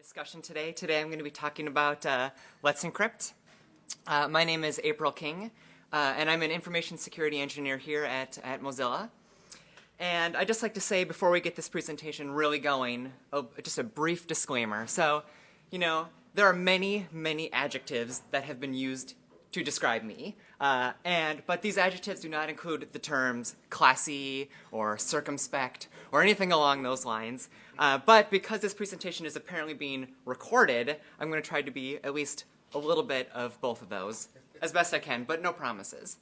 discussion today. Today I'm going to be talking about Let's Encrypt. My name is April King, and I'm an information security engineer here at Mozilla. And I'd just like to say, before we get this presentation really going, just a brief disclaimer. So, there are many, many adjectives that have been used to describe me, but these adjectives do not include the terms classy or circumspect or anything along those lines. But because this presentation is apparently being recorded, I'm going to try to be at least a little bit of both of those as best I can, but no promises.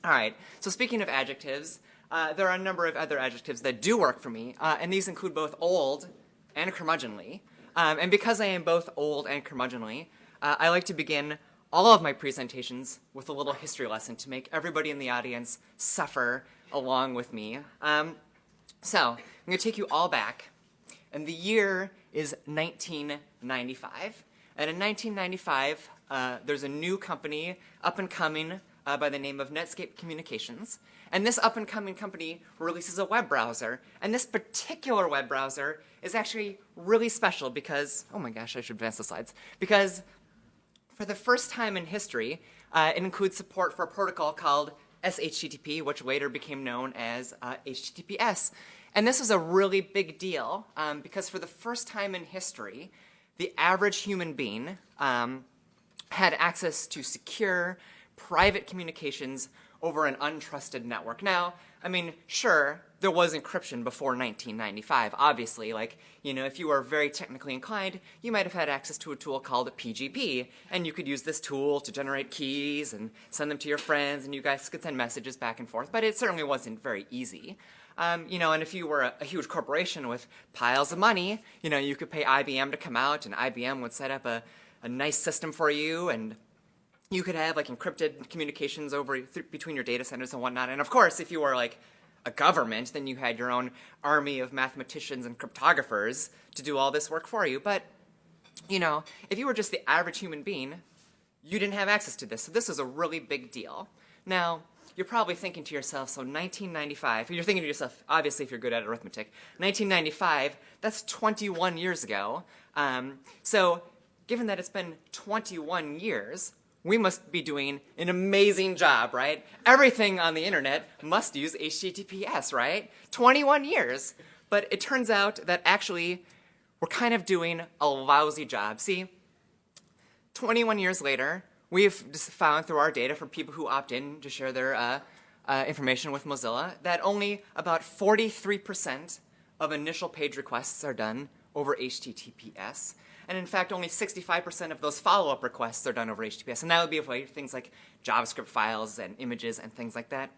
All right, so speaking of adjectives, there are a number of other adjectives that do work for me, and these include both old and curmudgeonly. And because I am both old and curmudgeonly, I like to begin all of my presentations with a little history lesson to make everybody in the audience suffer along with me. So I'm going to take you all back, and the year is 1995. And in 1995, there's a new company up and coming by the name of Netscape Communications. And this up and coming company releases a web browser. And this particular web browser is actually really special because, oh my gosh, I should advance the slides. Because for the first time in history, it includes support for a protocol called SHTTP, which later became known as HTTPS. And this was a really big deal because for the first time in history, the average human being had access to secure, private communications over an untrusted network. Now, I mean, sure, there was encryption before 1995, obviously. Like, if you were very technically inclined, you might have had access to a tool called PGP, and you could use this tool to generate keys and send them to your friends, and you guys could send messages back and forth, but it certainly wasn't very easy. And if you were a huge corporation with piles of money, you could pay IBM to come out, and IBM would set up a nice system for you, and you could have encrypted communications between your data centers and whatnot. And of course, if you were a government, then you had your own army of mathematicians and cryptographers to do all this work for you. But, if you were just the average human being, you didn't have access to this. So this was a really big deal. Now, you're probably thinking to yourself, so 1995, you're thinking to yourself, obviously if you're good at arithmetic, 1995, that's 21 years ago. So given that it's been 21 years, we must be doing an amazing job, right? Everything on the internet must use HTTPS, right? 21 years. But it turns out that actually we're kind of doing a lousy job. See, 21 years later, we've just found through our data from people who opt in to share their information with Mozilla that only about 43% of initial page requests are done over HTTPS. And in fact, only 65% of those follow-up requests are done over HTTPS. And that would be for things like JavaScript files and images and things like that.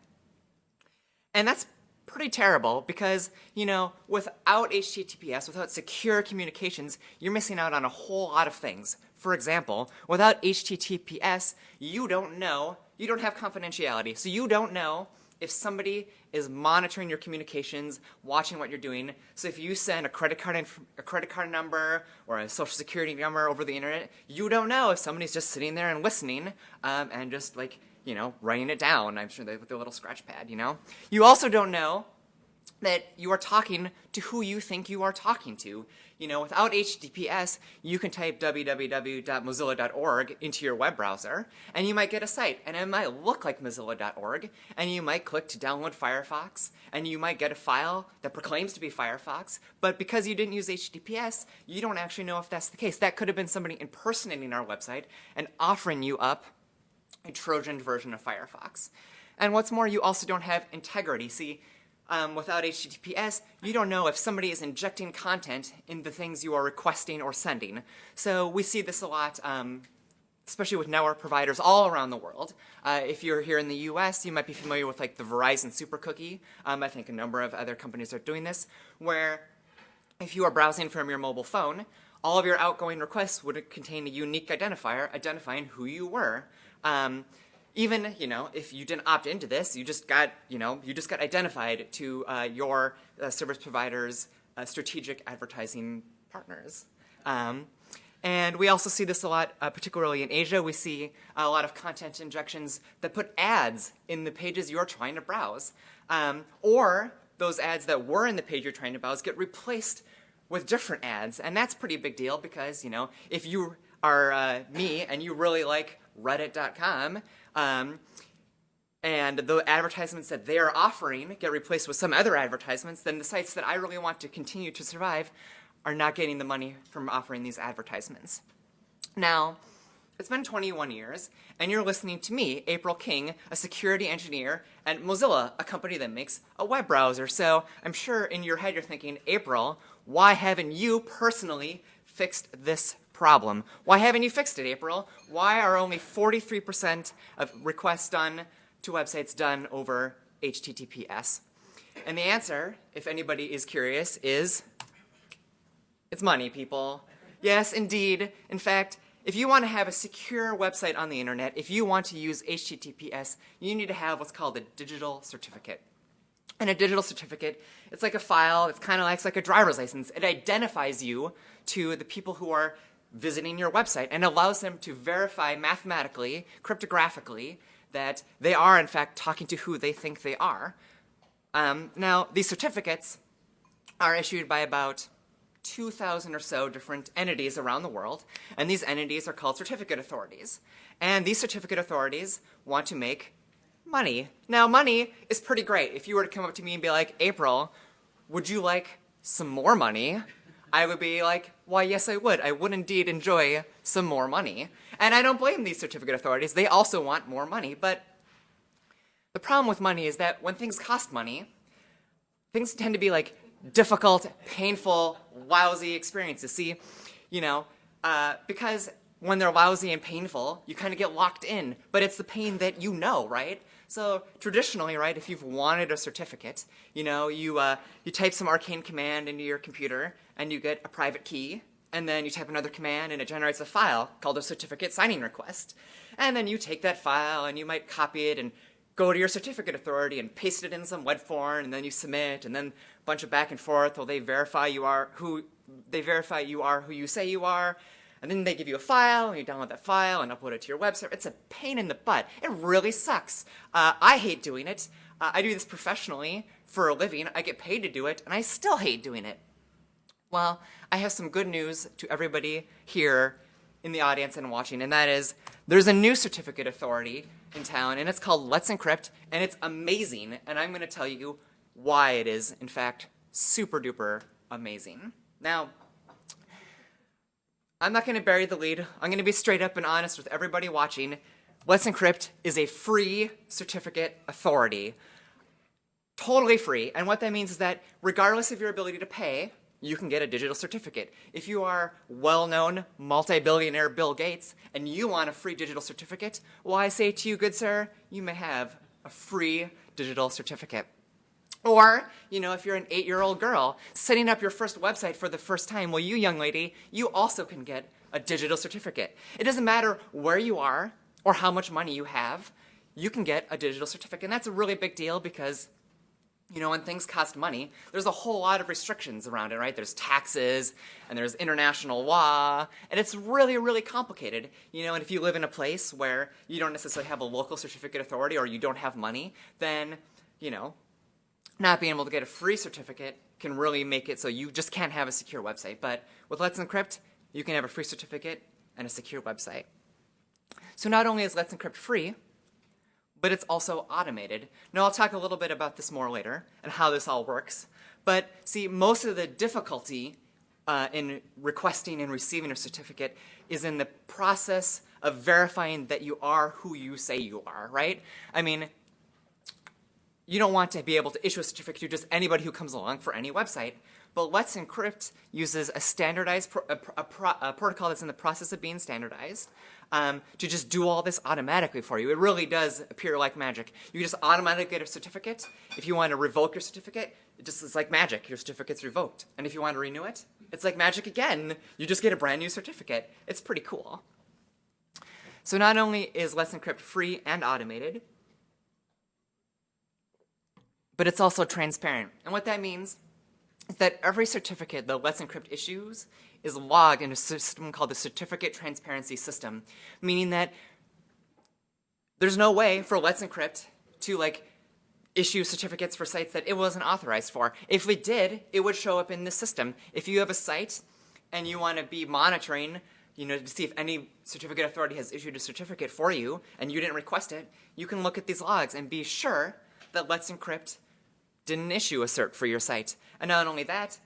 And that's pretty terrible because, without HTTPS, without secure communications, you're missing out on a whole lot of things. For example, without HTTPS, you don't have confidentiality. So you don't know if somebody is monitoring your communications, watching what you're doing. So if you send a credit card number or a social security number over the internet, you don't know if somebody's just sitting there and listening and just writing it down. I'm sure with their little scratch pad, You also don't know that you are talking to who you think you are talking to. Without HTTPS, you can type www.mozilla.org into your web browser, and you might get a site, and it might look like mozilla.org, and you might click to download Firefox, and you might get a file that proclaims to be Firefox, but because you didn't use HTTPS, you don't actually know if that's the case. That could have been somebody impersonating our website and offering you up a Trojan version of Firefox. And what's more, you also don't have integrity. See, without HTTPS, you don't know if somebody is injecting content in the things you are requesting or sending. So we see this a lot, especially with network providers all around the world. If you're here in the US, you might be familiar with the Verizon super cookie. I think a number of other companies are doing this, where if you are browsing from your mobile phone, all of your outgoing requests would contain a unique identifier identifying who you were. Even, if you didn't opt into this, you just got identified to your service provider's strategic advertising partners. And we also see this a lot, particularly in Asia. We see a lot of content injections that put ads in the pages you're trying to browse. Or those ads that were in the page you're trying to browse get replaced with different ads. And that's a pretty big deal because, you know, if you are me and you really like reddit.com, and the advertisements that they are offering get replaced with some other advertisements, then the sites that I really want to continue to survive are not getting the money from offering these advertisements. Now, it's been 21 years, and you're listening to me, April King, a security engineer at Mozilla, a company that makes a web browser. So I'm sure in your head you're thinking, April, why haven't you personally fixed this problem? Why haven't you fixed it, April? Why are only 43% of requests done to websites done over HTTPS? And the answer, if anybody is curious, is it's money, people. Yes, indeed. In fact, if you want to have a secure website on the internet, if you want to use HTTPS, you need to have what's called a digital certificate. And a digital certificate, it's like a file, it's kind of like a driver's license. It identifies you to the people who are visiting your website and allows them to verify mathematically, cryptographically, that they are in fact talking to who they think they are. Now, these certificates are issued by about 2,000 or so different entities around the world, and these entities are called certificate authorities. And these certificate authorities want to make money. Now, money is pretty great. If you were to come up to me and be like, April, would you like some more money? I would be like, why, yes, I would. I would indeed enjoy some more money. And I don't blame these certificate authorities. They also want more money. But the problem with money is that when things cost money, things tend to be like difficult, painful, lousy experiences. See, you know, because when they're lousy and painful, you kind of get locked in. But it's the pain that you know, right? So traditionally, right, if you've wanted a certificate, you know, you type some arcane command into your computer and you get a private key, and then you type another command and it generates a file called a certificate signing request. And then you take that file and you might copy it and go to your certificate authority and paste it in some web form, and then you submit, and then a bunch of back and forth while they verify you are who you say you are. And then they give you a file, and you download that file and upload it to your website. It's a pain in the butt. It really sucks. I hate doing it. I do this professionally for a living. I get paid to do it, and I still hate doing it. Well, I have some good news to everybody here in the audience and watching, and that is there's a new certificate authority in town, and it's called Let's Encrypt, and it's amazing, and I'm going to tell you why it is, in fact, super duper amazing. Now, I'm not going to bury the lead. I'm going to be straight up and honest with everybody watching. Let's Encrypt is a free certificate authority. Totally free. And what that means is that regardless of your ability to pay, you can get a digital certificate. If you are well-known multi-billionaire Bill Gates and you want a free digital certificate, well, I say to you, good sir, you may have a free digital certificate. Or, you know, if you're an 8-year-old girl setting up your first website for the first time, well, you young lady, you also can get a digital certificate. It doesn't matter where you are or how much money you have, you can get a digital certificate. And that's a really big deal because, you know, when things cost money, there's a whole lot of restrictions around it, right? There's taxes, and there's international law, and it's really, really complicated. You know, and if you live in a place where you don't necessarily have a local certificate authority or you don't have money, then, you know, not being able to get a free certificate can really make it so you just can't have a secure website. But with Let's Encrypt, you can have a free certificate and a secure website. So not only is Let's Encrypt free, but it's also automated. Now, I'll talk a little bit about this more later and how this all works. But see, most of the difficulty in requesting and receiving a certificate is in the process of verifying that you are who you say you are, right? I mean, you don't want to be able to issue a certificate to just anybody who comes along for any website. But Let's Encrypt uses a standardized protocol that's in the process of being standardized to just do all this automatically for you. It really does appear like magic. You just automatically get a certificate. If you want to revoke your certificate, it's like magic. Your certificate's revoked. And if you want to renew it, it's like magic again. You just get a brand new certificate. It's pretty cool. So not only is Let's Encrypt free and automated, but it's also transparent. And what that means is that every certificate that Let's Encrypt issues is logged in a system called the Certificate Transparency System, meaning that there's no way for Let's Encrypt to issue certificates for sites that it wasn't authorized for. If it did, it would show up in the system. If you have a site and you want to be monitoring, to see if any certificate authority has issued a certificate for you and you didn't request it, you can look at these logs and be sure that Let's Encrypt didn't issue a cert for your site. And not only that,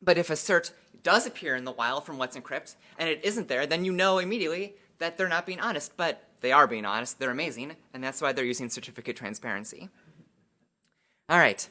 but if a cert does appear in the wild from Let's Encrypt and it isn't there, then you know immediately that they're not being honest. But they are being honest. They're amazing. And that's why they're using certificate transparency. All right.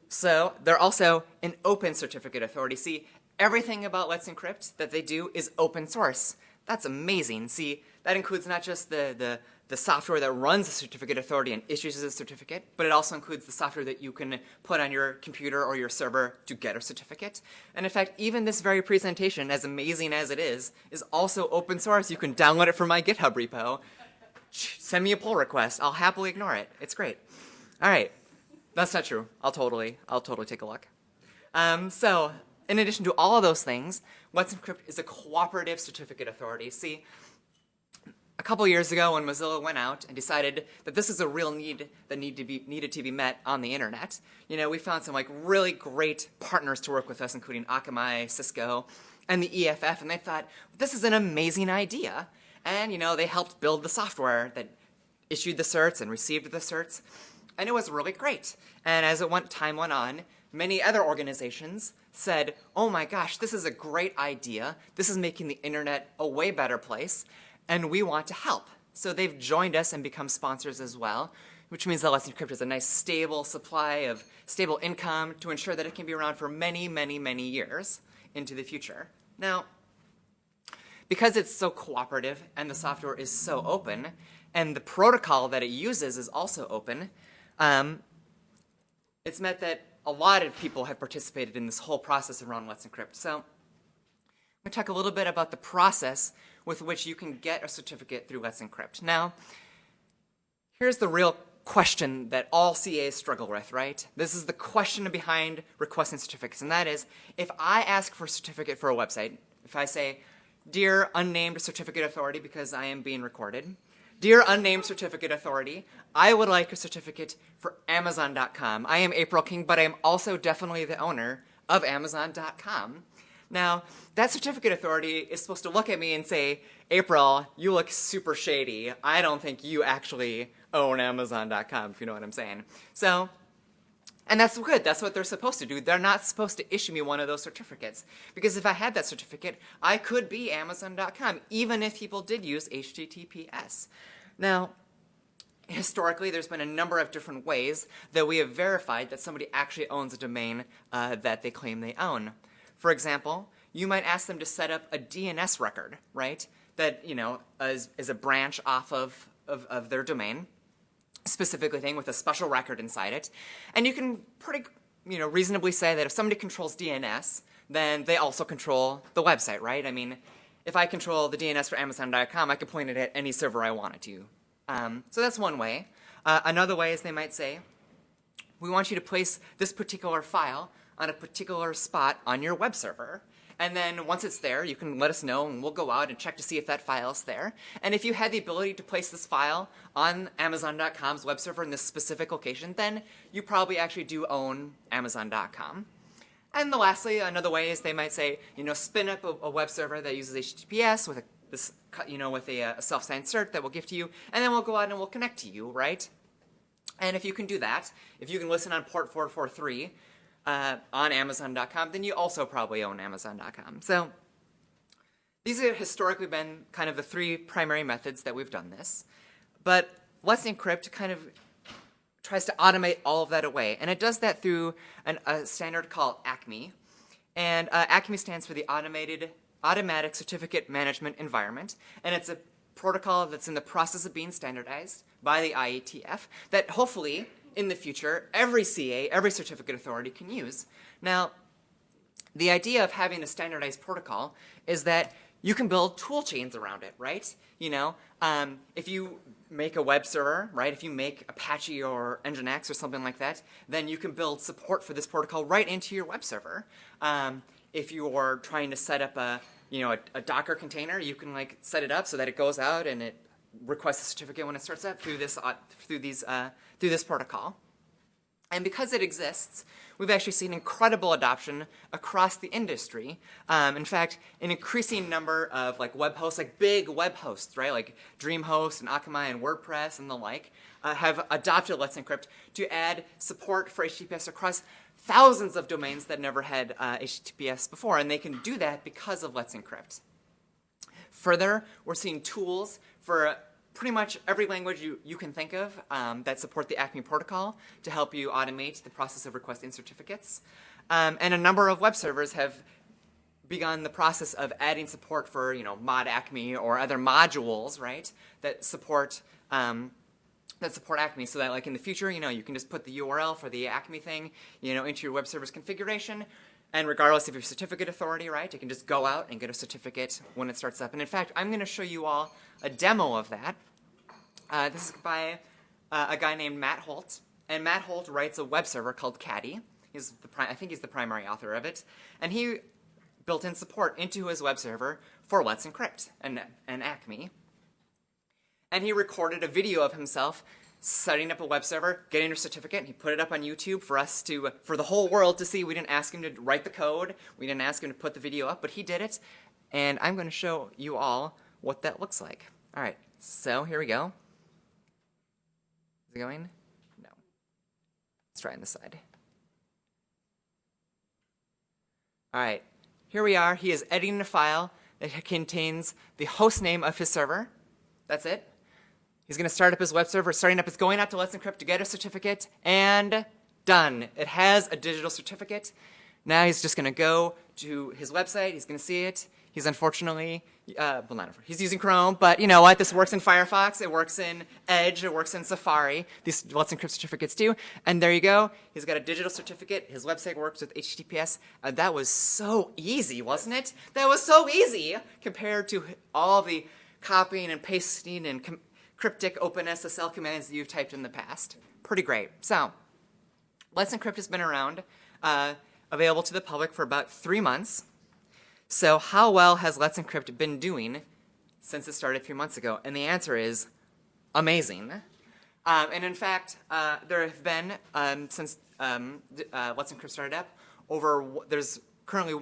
So they're also an open certificate authority. See, everything about Let's Encrypt that they do is open source. That's amazing. See, that includes not just the software that runs the certificate authority and issues a certificate, but it also includes the software that you can put on your computer or your server to get a certificate. And in fact, even this very presentation, as amazing as it is also open source. You can download it from my GitHub repo. Send me a pull request. I'll happily ignore it. It's great. All right. That's not true. I'll totally take a look. So, in addition to all of those things, Let's Encrypt is a cooperative certificate authority. See, a couple years ago when Mozilla went out and decided that this is a real need that needed to be met on the internet, we found some really great partners to work with us, including Akamai, Cisco, and the EFF, and they thought, this is an amazing idea. And, they helped build the software that issued the certs and received the certs. And it was really great. And as time went on, many other organizations said, oh my gosh, this is a great idea. This is making the internet a way better place, and we want to help. So they've joined us and become sponsors as well, which means that Let's Encrypt has a nice stable supply of stable income to ensure that it can be around for many, many, many years into the future. Now, because it's so cooperative and the software is so open, and the protocol that it uses is also open, it's meant that a lot of people have participated in this whole process around Let's Encrypt. So I'm going to talk a little bit about the process with which you can get a certificate through Let's Encrypt. Now, here's the real question that all CAs struggle with, right? This is the question behind requesting certificates, and that is, if I ask for a certificate for a website, if I say, dear unnamed certificate authority, because I am being recorded, dear unnamed certificate authority, I would like a certificate for Amazon.com. I am April King, but I am also definitely the owner of Amazon.com. Now, that certificate authority is supposed to look at me and say, April, you look super shady. I don't think you actually own Amazon.com, if you know what I'm saying. So, and that's good. That's what they're supposed to do. They're not supposed to issue me one of those certificates. Because if I had that certificate, I could be Amazon.com, even if people did use HTTPS. Now, historically, there's been a number of different ways that we have verified that somebody actually owns a domain that they claim they own. For example, you might ask them to set up a DNS record, right? That, is a branch off of their domain, specifically thing with a special record inside it. And you can pretty, reasonably say that if somebody controls DNS, then they also control the website, right? I mean, if I control the DNS for Amazon.com, I could point it at any server I wanted to. So that's one way. Another way is they might say, we want you to place this particular file on a particular spot on your web server. And then once it's there, you can let us know, and we'll go out and check to see if that file is there. And if you had the ability to place this file on Amazon.com's web server in this specific location, then you probably actually do own Amazon.com. And lastly, another way is they might say, spin up a web server that uses HTTPS with a self-signed cert that we'll give to you, and then we'll go out and we'll connect to you, right? And if you can do that, if you can listen on port 443 on Amazon.com, then you also probably own Amazon.com. So these have historically been kind of the three primary methods that we've done this. But Let's Encrypt kind of tries to automate all of that away. And it does that through a standard called ACME. And ACME stands for the Automatic Certificate Management Environment. And it's a protocol that's in the process of being standardized by the IETF that hopefully, in the future, every CA, every certificate authority can use. Now, the idea of having a standardized protocol is that you can build tool chains around it, right? If you make a web server, right, if you make Apache or Nginx or something like that, then you can build support for this protocol right into your web server. If you are trying to set up a Docker container, you can set it up so that it goes out and it requests a certificate when it starts up through this protocol. And because it exists, we've actually seen incredible adoption across the industry. In fact, an increasing number of web hosts, big web hosts, right, like DreamHost and Akamai and WordPress and the like, have adopted Let's Encrypt to add support for HTTPS across thousands of domains that never had HTTPS before, and they can do that because of Let's Encrypt. Further, we're seeing tools for pretty much every language you can think of that support the ACME protocol to help you automate the process of requesting certificates. And a number of web servers have begun the process of adding support for, mod ACME or other modules, right, that support ACME, so that in the future, you can just put the URL for the ACME thing, into your web server's configuration. And regardless of your certificate authority, right, you can just go out and get a certificate when it starts up. And in fact, I'm going to show you all a demo of that. This is by a guy named Matt Holt. And Matt Holt writes a web server called Caddy. I think he's the primary author of it. And he built in support into his web server for Let's Encrypt and ACME. And he recorded a video of himself setting up a web server, getting a certificate, and he put it up on YouTube for the whole world to see. We didn't ask him to write the code. We didn't ask him to put the video up, but he did it. And I'm going to show you all what that looks like. All right, so here we go. Is it going? No. Let's try on this side. All right, here we are. He is editing a file that contains the host name of his server. That's it. He's going to start up his web server, it's going out to Let's Encrypt to get a certificate, and done. It has a digital certificate. Now he's just going to go to his website. He's going to see it. He's unfortunately, he's using Chrome, but you know what? This works in Firefox. It works in Edge. It works in Safari. These Let's Encrypt certificates do. And there you go. He's got a digital certificate. His website works with HTTPS. That was so easy, wasn't it? That was so easy compared to all the copying and pasting and cryptic OpenSSL commands that you've typed in the past. Pretty great. So, Let's Encrypt has been around, available to the public for about 3 months. So how well has Let's Encrypt been doing since it started 3 months ago? And the answer is amazing. And in fact, there have been, since Let's Encrypt started up, there's currently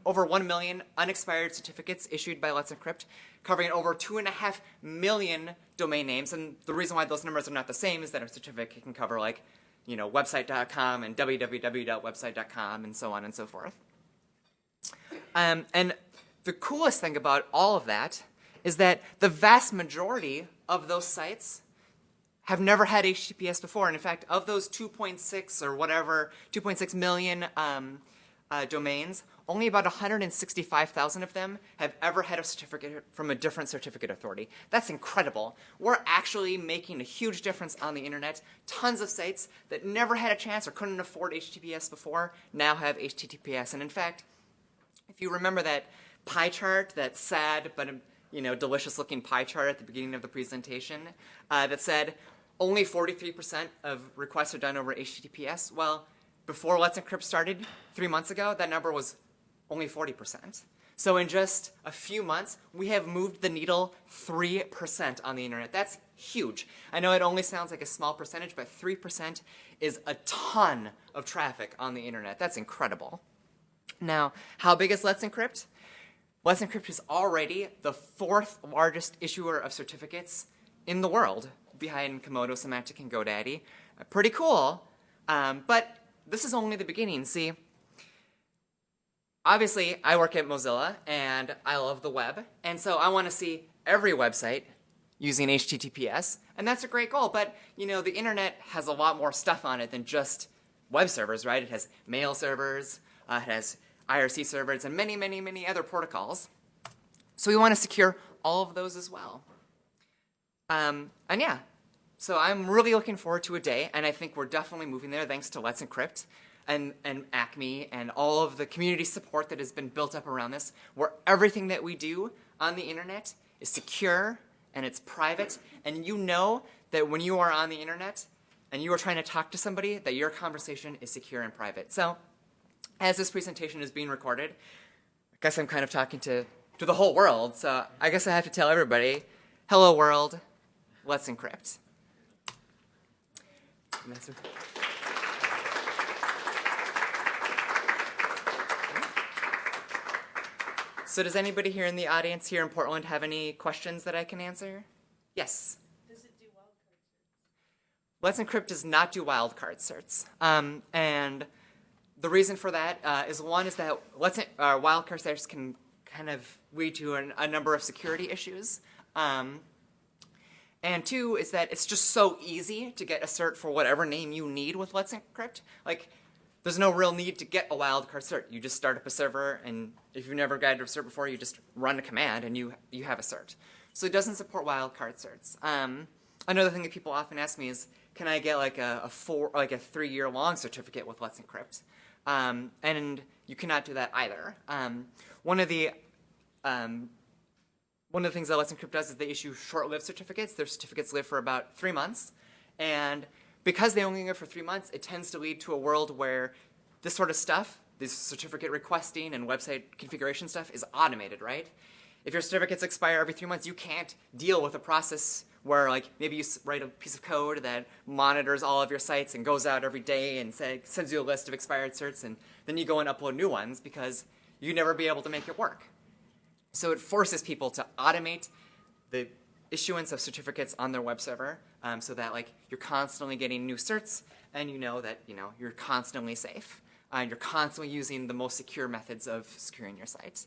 over 1 million unexpired certificates issued by Let's Encrypt, covering over 2.5 million domain names. And the reason why those numbers are not the same is that a certificate can cover website.com and www.website.com and so on and so forth. And the coolest thing about all of that is that the vast majority of those sites have never had HTTPS before. And in fact, of those 2.6 or whatever, 2.6 million domains, only about 165,000 of them have ever had a certificate from a different certificate authority. That's incredible. We're actually making a huge difference on the internet. Tons of sites that never had a chance or couldn't afford HTTPS before now have HTTPS. And in fact, if you remember that pie chart, that sad but delicious-looking pie chart at the beginning of the presentation that said only 43% of requests are done over HTTPS, well, before Let's Encrypt started 3 months ago, that number was only 40%. So in just a few months, we have moved the needle 3% on the internet. That's huge. I know it only sounds like a small percentage, but 3% is a ton of traffic on the internet. That's incredible. Now, how big is Let's Encrypt? Let's Encrypt is already the 4th largest issuer of certificates in the world, behind Komodo, Symantec, and GoDaddy. Pretty cool, but this is only the beginning. See, obviously, I work at Mozilla, and I love the web, and so I want to see every website using HTTPS, and that's a great goal, but, the internet has a lot more stuff on it than just web servers, right? It has mail servers, it has IRC servers, and many, many, many other protocols. So we want to secure all of those as well. And yeah, so I'm really looking forward to a day, and I think we're definitely moving there thanks to Let's Encrypt and ACME and all of the community support that has been built up around this, where everything that we do on the internet is secure and it's private, and you know that when you are on the internet and you are trying to talk to somebody, that your conversation is secure and private. So as this presentation is being recorded, I guess I'm kind of talking to the whole world, so I guess I have to tell everybody, hello world, Let's Encrypt. So does anybody here in the audience here in Portland have any questions that I can answer? Yes? Does it do wildcard certs? Let's Encrypt does not do wildcard certs. And the reason for that is one is that wildcard certs can kind of lead to a number of security issues. And two is that it's just so easy to get a cert for whatever name you need with Let's Encrypt. Like, there's no real need to get a wildcard cert. You just start up a server, and if you've never gotten a cert before, you just run a command, and you have a cert. So it doesn't support wildcard certs. Another thing that people often ask me is, can I get like a 3-year long certificate with Let's Encrypt? And you cannot do that either. One of the things that Let's Encrypt does is they issue short-lived certificates. Their certificates live for about 3 months. And because they only live for 3 months, it tends to lead to a world where this sort of stuff, this certificate requesting and website configuration stuff, is automated, right? If your certificates expire every 3 months, you can't deal with a process where, like, maybe you write a piece of code that monitors all of your sites and goes out every day and sends you a list of expired certs, and then you go and upload new ones because you'd never be able to make it work. So it forces people to automate the issuance of certificates on their web server so that, like, you're constantly getting new certs and you know that, you're constantly safe. You're constantly using the most secure methods of securing your site.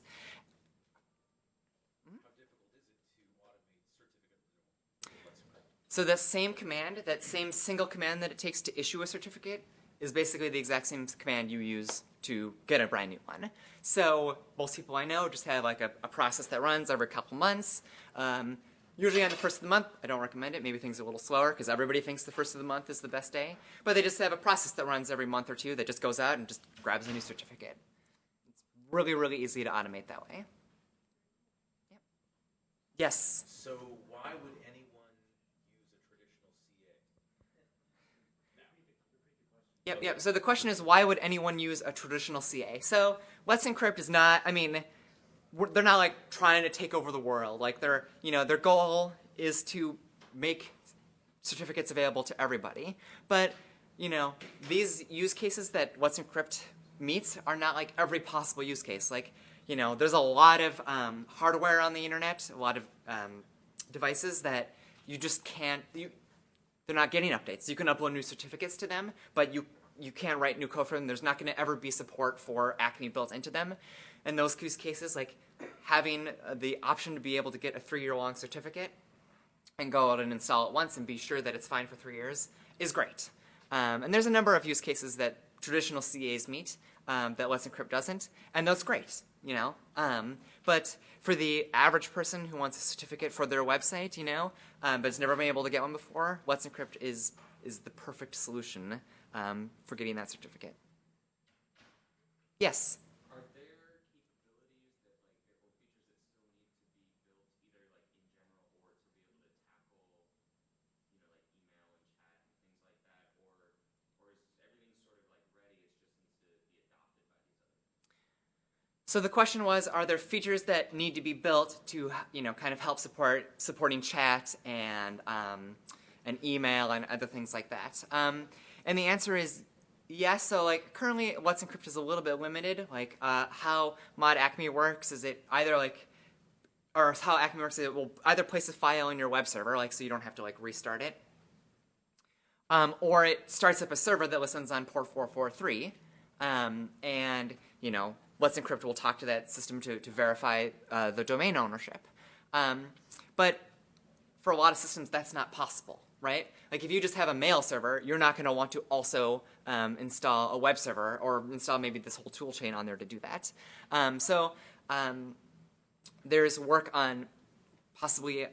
So that same command, that same single command that it takes to issue a certificate is basically the exact same command you use to get a brand new one. So most people I know just have like a process that runs every couple months. Usually on the first of the month, I don't recommend it. Maybe things are a little slower because everybody thinks the first of the month is the best day. But they just have a process that runs every month or two that just goes out and just grabs a new certificate. It's really, really easy to automate that way. Yep. Yes? So why would anyone use a traditional CA? Yep. So the question is, why would anyone use a traditional CA? So Let's Encrypt is not, they're not like trying to take over the world. Like their goal is to make certificates available to everybody. But, these use cases that Let's Encrypt meets are not like every possible use case. Like, there's a lot of hardware on the internet, a lot of devices that you just can't, they're not getting updates. You can upload new certificates to them, but you can't write new code for them. There's not going to ever be support for Acme built into them. And those use cases, like having the option to be able to get a 3-year-long certificate and go out and install it once and be sure that it's fine for 3 years is great. And there's a number of use cases that traditional CAs meet that Let's Encrypt doesn't, and that's great, But for the average person who wants a certificate for their website, but has never been able to get one before, Let's Encrypt is the perfect solution for getting that certificate. Yes? Are there capabilities that, or features that still need to be built, either like in general or to be able to tackle, like email and chat and things like that, or is everything sort of like ready? It just needs to be adopted by these other things? So the question was, are there features that need to be built to, kind of help supporting chat and email and other things like that? And the answer is yes. So like currently, Let's Encrypt is a little bit limited. Like how Mod Acme works is how Acme works is it will either place a file in your web server, like so you don't have to like restart it, or it starts up a server that listens on port 443, and Let's Encrypt will talk to that system to verify the domain ownership. But for a lot of systems, that's not possible, right? Like if you just have a mail server, you're not going to want to also install a web server or install maybe this whole tool chain on there to do that. There's work on possibly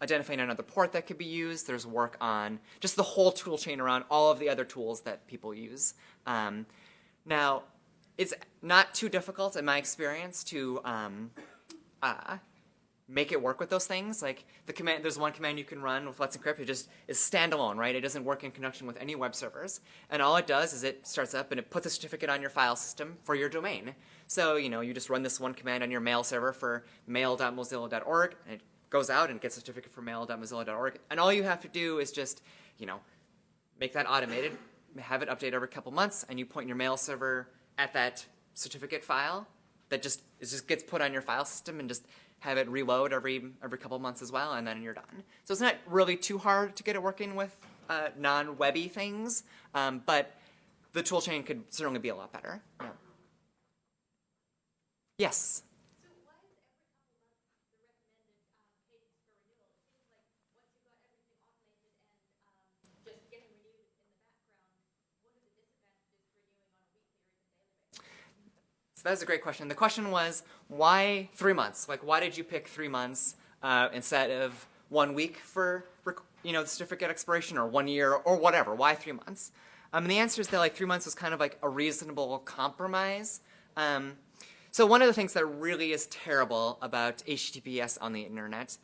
identifying another port that could be used. There's work on just the whole tool chain around all of the other tools that people use. Now, it's not too difficult in my experience to make it work with those things. Like there's one command you can run with Let's Encrypt. It just is standalone, right? It doesn't work in conjunction with any web servers. And all it does is it starts up and it puts a certificate on your file system for your domain. So, you just run this one command on your mail server for mail.mozilla.org, and it goes out and gets a certificate for mail.mozilla.org. And all you have to do is just, make that automated, have it update every couple months, and you point your mail server at that certificate file, that just gets put on your file system and just have it reload every couple months as well, and then you're done. So it's not really too hard to get it working with non-webby things, but the tool chain could certainly be a lot better. Yeah. Yes? So why is every couple months the recommended cadence for renewal? It seems like once you've got everything automated and just getting renewed in the background, what are the disadvantages for renewing on a weekly or even daily basis? So that's a great question. The question was, why 3 months? Like, why did you pick 3 months instead of 1 week for the certificate expiration, or 1 year, or whatever? Why 3 months? And the answer is that 3 months was kind of like a reasonable compromise. So one of the things that really is terrible about HTTPS on the internet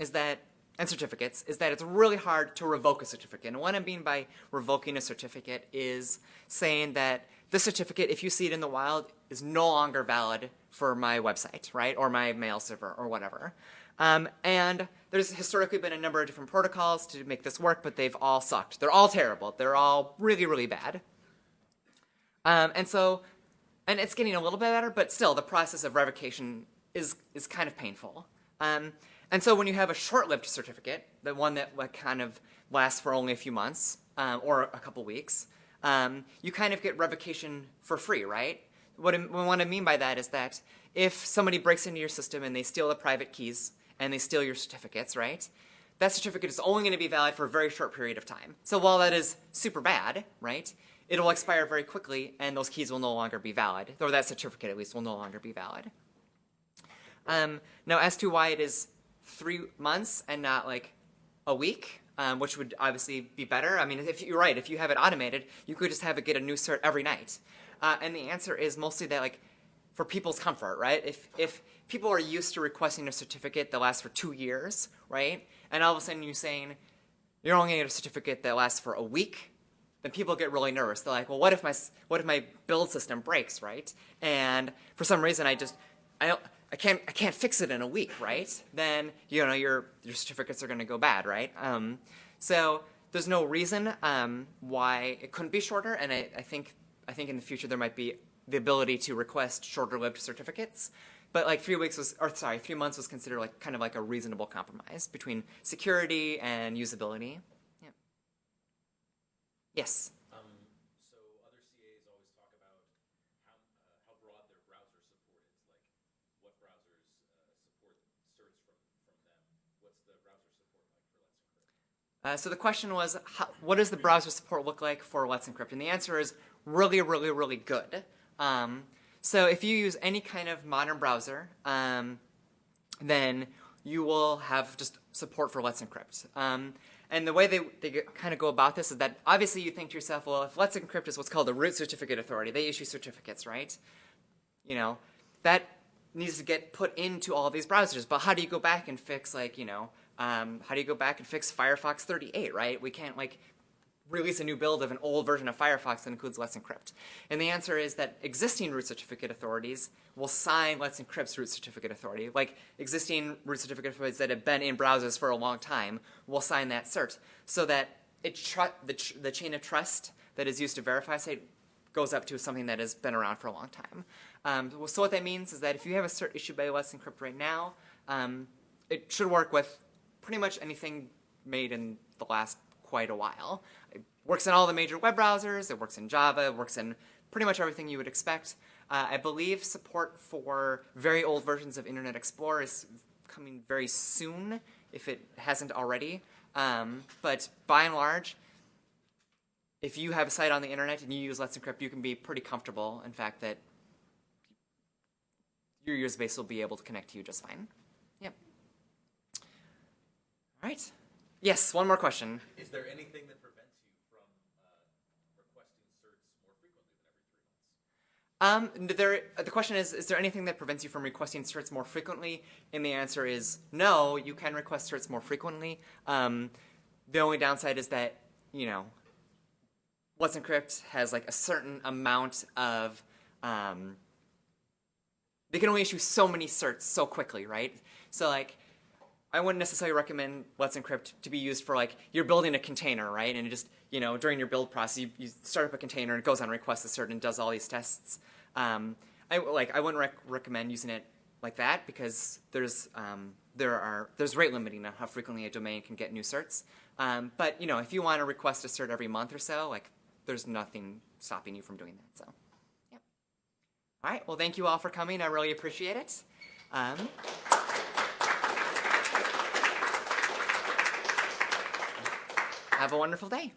is that, and certificates, is that it's really hard to revoke a certificate. And what I mean by revoking a certificate is saying that this certificate, if you see it in the wild, is no longer valid for my website, right, or my mail server, or whatever. And there's historically been a number of different protocols to make this work, but they've all sucked. They're all terrible. They're all really, really bad. And it's getting a little bit better, but still, the process of revocation is kind of painful. And so when you have a short-lived certificate, the one that kind of lasts for only a few months or a couple weeks, you kind of get revocation for free, right? What I mean by that is that if somebody breaks into your system and they steal the private keys and they steal your certificates, right, that certificate is only going to be valid for a very short period of time. So while that is super bad, right, it'll expire very quickly and those keys will no longer be valid, or that certificate at least will no longer be valid. Now, as to why it is 3 months and not like a week, which would obviously be better. I mean, if you're right, if you have it automated, you could just have it get a new cert every night. And the answer is mostly that, like, for people's comfort, right? If people are used to requesting a certificate that lasts for 2 years, right, and all of a sudden you're saying you're only going to get a certificate that lasts for a week, then people get really nervous. They're like, well, what if my build system breaks, right? And for some reason I can't fix it in a week, right? Then your certificates are going to go bad, right? So there's no reason why it couldn't be shorter, and I think in the future there might be the ability to request shorter-lived certificates. But like 3 months was considered like kind of like a reasonable compromise between security and usability. Yeah. Yes. So other CAs always talk about how broad their browser support is, like what browsers support certs from them. What's the browser support like for Let's Encrypt? So the question was, what does the browser support look like for Let's Encrypt? And the answer is really, really, really good. So if you use any kind of modern browser, then you will have just support for Let's Encrypt. And the way they kind of go about this is that obviously you think to yourself, well, if Let's Encrypt is what's called the root certificate authority, they issue certificates, right? That needs to get put into all of these browsers. But how do you go back and fix, how do you go back and fix Firefox 38, right? We can't, release a new build of an old version of Firefox that includes Let's Encrypt. And the answer is that existing root certificate authorities will sign Let's Encrypt's root certificate authority. Like existing root certificate authorities that have been in browsers for a long time will sign that cert, so that the chain of trust that is used to verify a site goes up to something that has been around for a long time. So what that means is that if you have a cert issued by Let's Encrypt right now, it should work with pretty much anything made in the last quite a while. It works in all the major web browsers, it works in Java, it works in pretty much everything you would expect. I believe support for very old versions of Internet Explorer is coming very soon, if it hasn't already. But by and large, if you have a site on the internet and you use Let's Encrypt, you can be pretty comfortable, in fact, that your user base will be able to connect to you just fine. Yep. All right. Yes, one more question. Is there anything that prevents you from requesting certs more frequently than every 3 months? The question is there anything that prevents you from requesting certs more frequently? And the answer is no, you can request certs more frequently. The only downside is that, Let's Encrypt has a certain amount of, they can only issue so many certs so quickly, right? So I wouldn't necessarily recommend Let's Encrypt to be used for you're building a container, right? And it just, during your build process, you start up a container and it goes on request a cert and does all these tests. I wouldn't recommend using it like that because there's rate limiting on how frequently a domain can get new certs. But if you want to request a cert every month or so, there's nothing stopping you from doing that. So, yeah. All right. Well, thank you all for coming. I really appreciate it. Have a wonderful day.